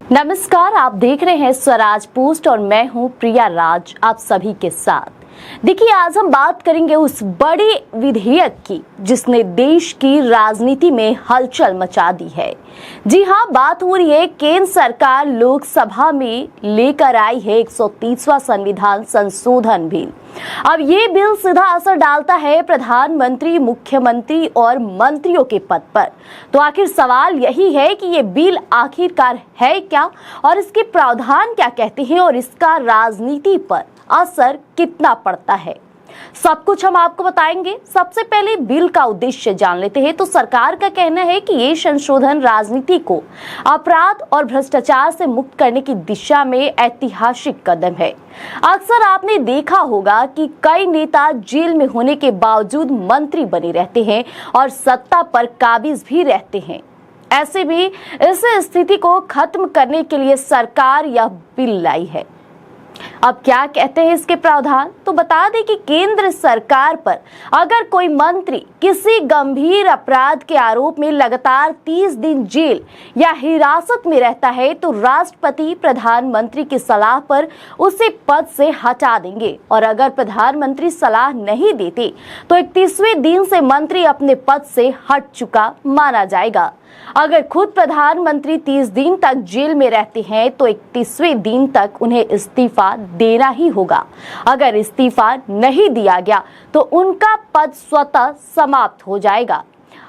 नमस्कार, आप देख रहे हैं स्वराज पोस्ट और मैं हूं प्रिया राज आप सभी के साथ। देखिए, आज हम बात करेंगे उस बड़े विधेयक की जिसने देश की राजनीति में हलचल मचा दी है। जी हां, बात हो रही है केंद्र सरकार लोकसभा में लेकर आई है 130वां संविधान संशोधन बिल। अब ये बिल सीधा असर डालता है प्रधानमंत्री, मुख्यमंत्री और मंत्रियों के पद पर। तो आखिर सवाल यही है कि ये बिल आखिरकार है क्या और इसके प्रावधान क्या कहते हैं और इसका राजनीति पर असर कितना पड़ता है, सब कुछ हम आपको बताएंगे। सबसे पहले बिल का उद्देश्य जान लेते हैं। तो सरकार का कहना है कि ये संशोधन राजनीति को अपराध और भ्रष्टाचार से मुक्त करने की दिशा में ऐतिहासिक कदम है। अक्सर आपने देखा होगा कि कई नेता जेल में होने के बावजूद मंत्री बने रहते हैं और सत्ता पर काबिज भी रहते हैं। ऐसे में इस स्थिति को खत्म करने के लिए सरकार यह बिल लाई है। अब क्या कहते हैं इसके प्रावधान? तो बता दें कि केंद्र सरकार पर अगर कोई मंत्री किसी गंभीर अपराध के आरोप में लगातार 30 दिन जेल या हिरासत में रहता है तो राष्ट्रपति प्रधानमंत्री की सलाह पर उसे पद से हटा देंगे। और अगर प्रधानमंत्री सलाह नहीं देते तो 31वें दिन से मंत्री अपने पद से हट चुका माना जाएगा। अगर खुद प्रधानमंत्री 30 दिन तक जेल में रहते हैं तो 31वें दिन तक उन्हें इस्तीफा देना ही होगा। अगर इस्तीफा नहीं दिया गया तो उनका पद स्वतः समाप्त हो जाएगा।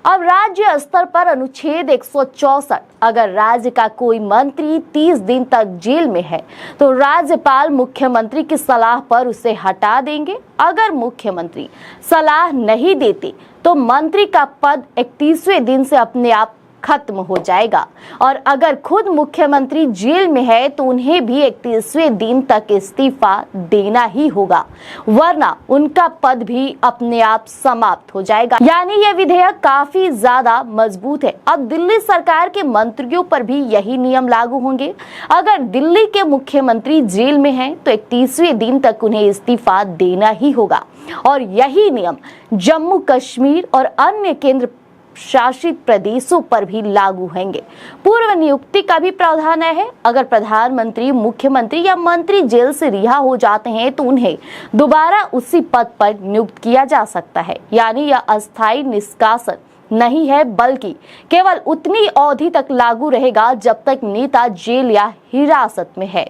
अब राज्य स्तर पर अनुच्छेद 164, अगर राज्य का कोई मंत्री 30 दिन तक जेल में है तो राज्यपाल मुख्यमंत्री की सलाह पर उसे हटा देंगे। अगर मुख्यमंत्री सलाह नहीं देते तो मंत्री का पद 31वें दिन से अपने आप खत्म हो जाएगा। और अगर खुद मुख्यमंत्री जेल में है तो उन्हें भी 31वें दिन तक इस्तीफा देना ही होगा, वरना उनका पद भी अपने आप समाप्त हो जाएगा। यानी यह विधेयक काफी ज्यादा मजबूत है। अब दिल्ली सरकार के मंत्रियों पर भी यही नियम लागू होंगे। अगर दिल्ली के मुख्यमंत्री जेल में हैं तो 31वें दिन तक उन्हें इस्तीफा देना ही होगा। और यही नियम जम्मू कश्मीर और अन्य केंद्र शासित प्रदेशों पर भी लागू होंगे। पूर्व नियुक्ति का भी प्रावधान है। अगर प्रधानमंत्री, मुख्यमंत्री या मंत्री जेल से रिहा हो जाते हैं तो उन्हें दोबारा उसी पद पर नियुक्त किया जा सकता है। यानी यह अस्थायी निष्कासन नहीं है, बल्कि केवल उतनी अवधि तक लागू रहेगा जब तक नेता जेल या हिरासत में है।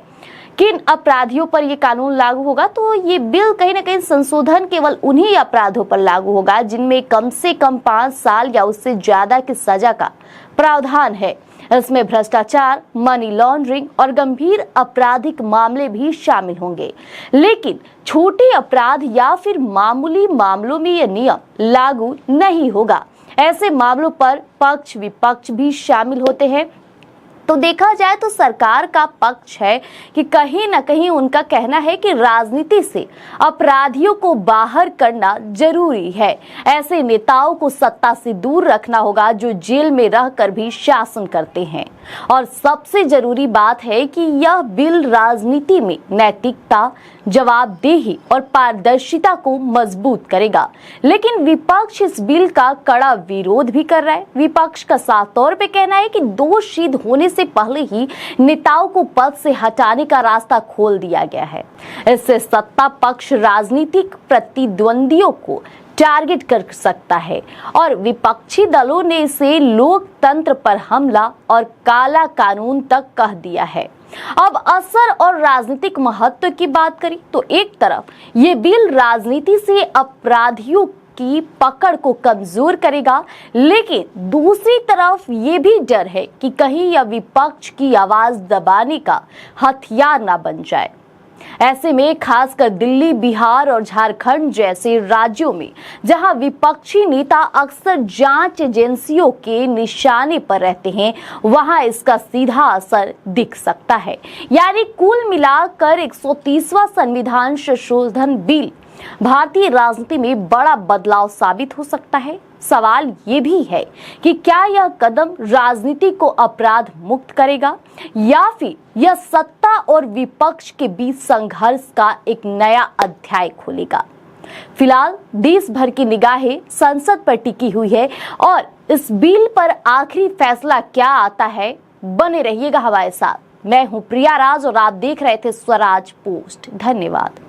किन अपराधियों पर यह कानून लागू होगा? तो ये बिल कहीं ना कहीं संशोधन केवल उन्हीं अपराधों पर लागू होगा जिनमें कम से कम 5 साल या उससे ज्यादा की सजा का प्रावधान है। इसमें भ्रष्टाचार, मनी लॉन्ड्रिंग और गंभीर आपराधिक मामले भी शामिल होंगे। लेकिन छोटे अपराध या फिर मामूली मामलों में यह नियम लागू नहीं होगा। ऐसे मामलों पर पक्ष विपक्ष भी शामिल होते हैं। तो देखा जाए तो सरकार का पक्ष है कि कहीं ना कहीं उनका कहना है कि राजनीति से अपराधियों को बाहर करना जरूरी है। ऐसे नेताओं को सत्ता से दूर रखना होगा जो जेल में रहकर भी शासन करते हैं। और सबसे जरूरी बात है कि यह बिल राजनीति में नैतिकता, जवाबदेही और पारदर्शिता को मजबूत करेगा। लेकिन विपक्ष इस बिल का कड़ा विरोध भी कर रहा है। विपक्ष का साफ तौर पे कहना है कि दोष सिद्ध होने से पहले ही नेताओं को पद से हटाने का रास्ता खोल दिया गया है। इससे सत्ता पक्ष राजनीतिक प्रतिद्वंदियों को टारगेट कर सकता है और विपक्षी दलों ने इसे लोकतंत्र पर हमला और काला कानून तक कह दिया है। अब असर और राजनीतिक महत्व की बात करें तो एक तरफ ये बिल राजनीति से अपराधियों की पकड़ को कमजोर करेगा, लेकिन दूसरी तरफ ये भी डर है कि कहीं यह विपक्ष की आवाज दबाने का हथियार ना बन जाए। ऐसे में खासकर दिल्ली, बिहार और झारखंड जैसे राज्यों में जहां विपक्षी नेता अक्सर जांच एजेंसियों के निशाने पर रहते हैं, वहां इसका सीधा असर दिख सकता है। यानी कुल मिलाकर 130वां संविधान संशोधन बिल भारतीय राजनीति में बड़ा बदलाव साबित हो सकता है। सवाल ये भी है कि क्या यह कदम राजनीति को अपराध मुक्त करेगा या फिर यह सत्ता और विपक्ष के बीच संघर्ष का एक नया अध्याय खोलेगा। फिलहाल देश भर की निगाहें संसद पर टिकी हुई है और इस बिल पर आखिरी फैसला क्या आता है, बने रहिएगा हमारे साथ। मैं हूं प्रिया राज और आप देख रहे थे स्वराज पोस्ट। धन्यवाद।